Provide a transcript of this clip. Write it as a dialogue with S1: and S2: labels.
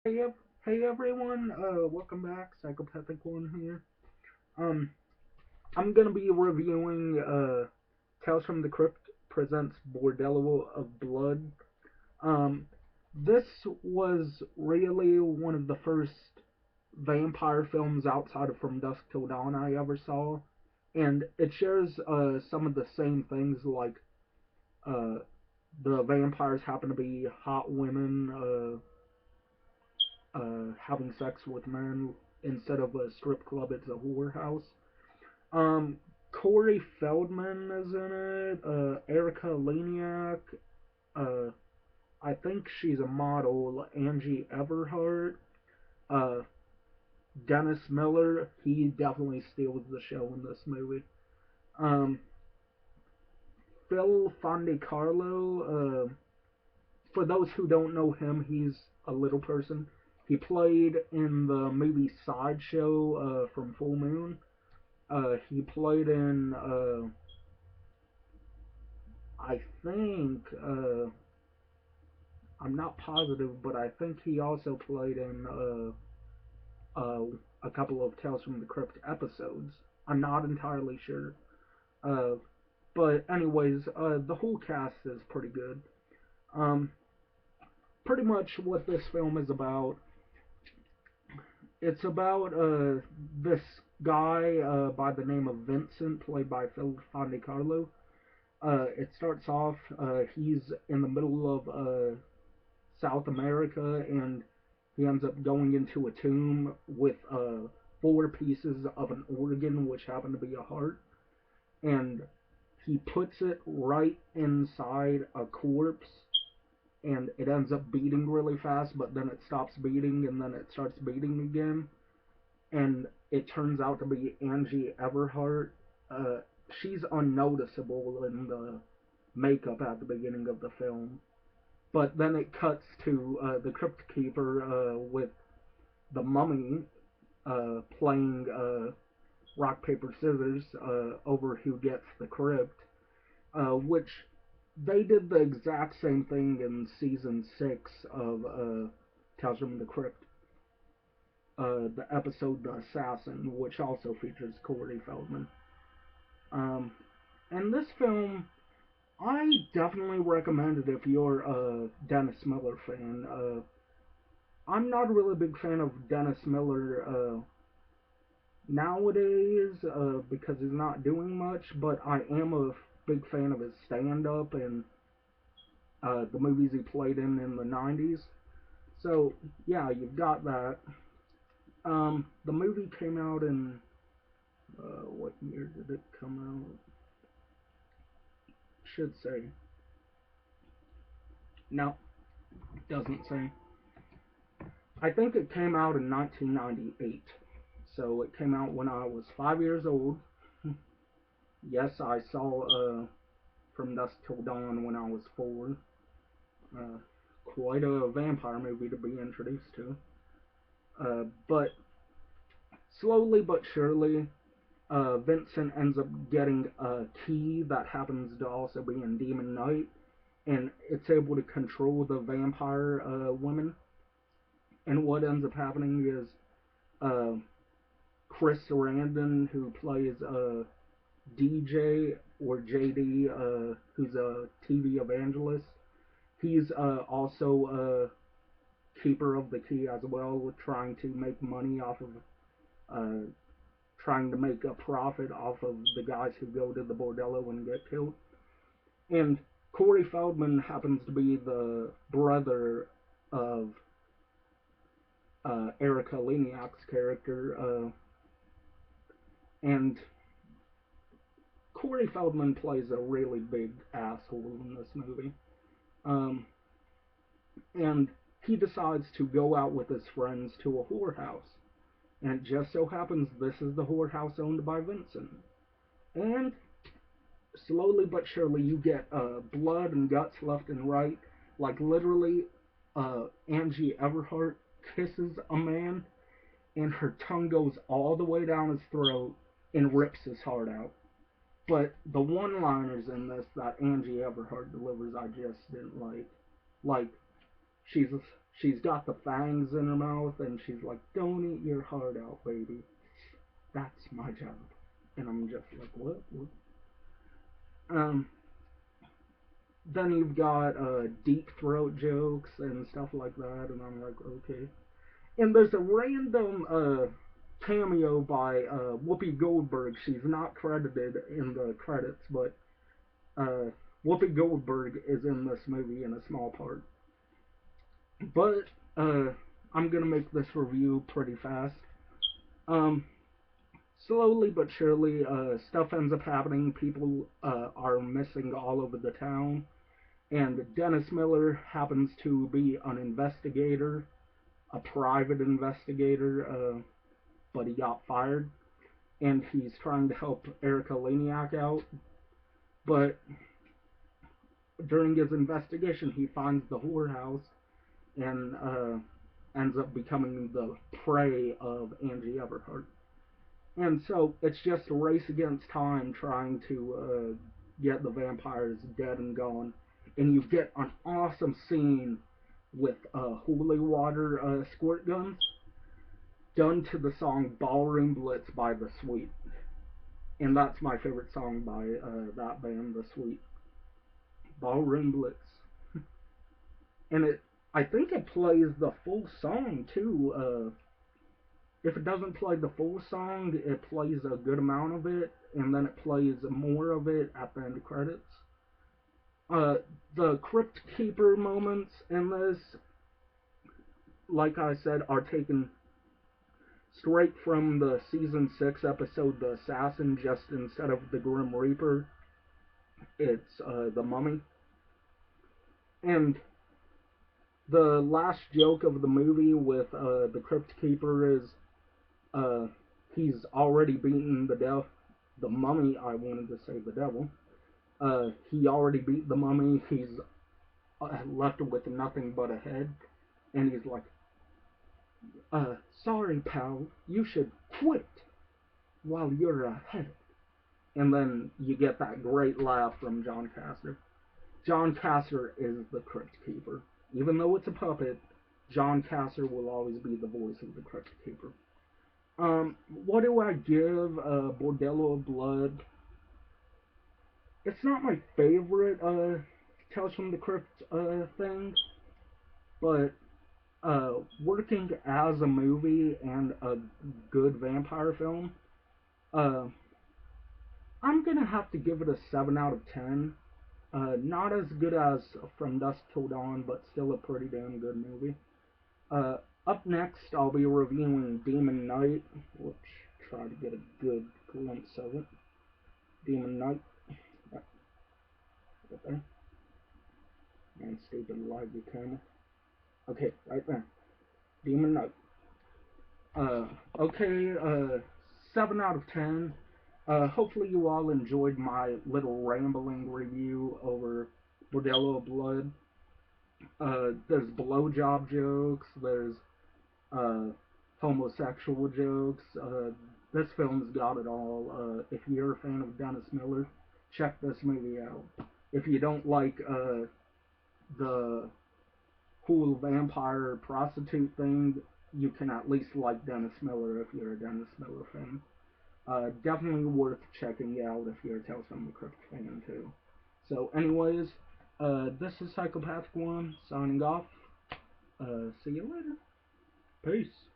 S1: Hey everyone, welcome back. Psychopath1c here. Um, I'm gonna be reviewing Tales from the Crypt presents Bordello of Blood. Um, this was really one of the first vampire films outside of From Dusk Till Dawn I ever saw, and it shares some of the same things like uh, the vampires happen to be hot women having sex with men. Instead of a strip club, it's a whorehouse. Um, Corey Feldman is in it. Erica Leniak. Uh, I think she's a model. Angie Everhart. Uh, Dennis Miller. He definitely steals the show in this movie. Um, Phil Fondicarlo. For those who don't know him, he's a little person. He played in the movie Sideshow from Full Moon. He played in, I think, I'm not positive, but I think he also played in a couple of Tales from the Crypt episodes. I'm not entirely sure. Uh, but anyways, the whole cast is pretty good. Um, Pretty much what this film is about. It's about this guy by the name of Vincent, played by Phil Fondicarlo. It starts off, he's in the middle of South America, and he ends up going into a tomb with four pieces of an organ, which happen to be a heart, and he puts it right inside a corpse, and it ends up beating really fast, but then it stops beating, and then it starts beating again, and it turns out to be Angie Everhart. Uh, she's unnoticeable in the makeup at the beginning of the film, but then it cuts to the Crypt Keeper with the mummy playing rock paper scissors over who gets the crypt, which they did the exact same thing in season 6 of Tales from the Crypt, the episode The Assassin, which also features Corey Feldman. Um, and this film, I definitely recommend it if you're a Dennis Miller fan. I'm not really a big fan of Dennis Miller nowadays because he's not doing much, but I am a big fan of his stand up and the movies he played in the 90s. So, yeah, you've got that. The movie came out in what year did it come out? Should say. No, doesn't say. I think it came out in 1998. So it came out when I was 5 years old. Yes, I saw From Dusk Till Dawn when I was 4. Uh, Quite a vampire movie to be introduced to. But slowly but surely, Vincent ends up getting a key that happens to also be in Demon Knight, and it's able to control the vampire women. And what ends up happening is uh, Chris Sarandon, who plays DJ or JD, who's a TV evangelist, he's also a keeper of the key as well, trying to make money off of, uh, trying to make a profit off of the guys who go to the bordello and get killed. And Corey Feldman happens to be the brother of Erica Leniak's character, and Corey Feldman plays a really big asshole in this movie. Um, and he decides to go out with his friends to a whorehouse. And it just so happens this is the whorehouse owned by Vincent. And slowly but surely, you get blood and guts left and right. Like literally, Angie Everhart kisses a man, and her tongue goes all the way down his throat and rips his heart out. But the one-liners in this that Angie Everhart delivers, I just didn't like. Like she's she's got the fangs in her mouth, and she's like, "Don't eat your heart out, baby. That's my job." And I'm just like, "What?" Um, then you've got deep throat jokes and stuff like that, and I'm like, okay. And there's a random cameo by Whoopi Goldberg. She's not credited in the credits, but Whoopi Goldberg is in this movie in a small part. But I'm gonna make this review pretty fast. Um, Slowly but surely, stuff ends up happening. People are missing all over the town, and Dennis Miller happens to be an investigator, a private investigator, but he got fired, and he's trying to help Erica Laniak out. But during his investigation, he finds the whorehouse and ends up becoming the prey of Angie Everhart. And so it's just a race against time trying to get the vampires dead and gone. And you get an awesome scene with holy water squirt guns done to the song Ballroom Blitz by The Sweet. And that's my favorite song by that band, The Sweet. Ballroom Blitz. And I think it plays the full song too. If it doesn't play the full song, it plays a good amount of it, and then it plays more of it at the end of credits. The Crypt Keeper moments in this, like I said, are taken straight from the season 6 episode The Assassin. Just instead of the Grim Reaper, it's the Mummy. And the last joke of the movie with the Crypt Keeper is he's already beaten the Mummy. I wanted to say the devil. He already beat the Mummy. He's left with nothing but a head, and he's like, "Sorry, pal. You should quit while you're ahead." And then you get that great laugh from John Castor. John Castor is the Crypt Keeper. Even though it's a puppet, John Castor will always be the voice of the Crypt Keeper. What do I give Bordello of Blood? It's not my favorite Tales from the Crypt thing, but working as a movie and a good vampire film, uh, I'm gonna have to give it a 7 out of 10. Not as good as From Dusk Till Dawn, but still a pretty damn good movie. Up next, I'll be reviewing Demon Knight, which try to get a good glimpse of it. Demon Knight. Right there. Man, stupid live camera. Okay, right there. Demon Knight. Okay, 7 out of 10. Hopefully you all enjoyed my little rambling review over Bordello of Blood. There's blowjob jokes, there's homosexual jokes. This film's got it all. If you're a fan of Dennis Miller, check this movie out. If you don't like the cool vampire prostitute thing, you can at least like Dennis Miller if you're a Dennis Miller fan. Definitely worth checking out if you're a Tales from the Crypt fan too. So anyways, this is Psychopath1 signing off. See you later. Peace.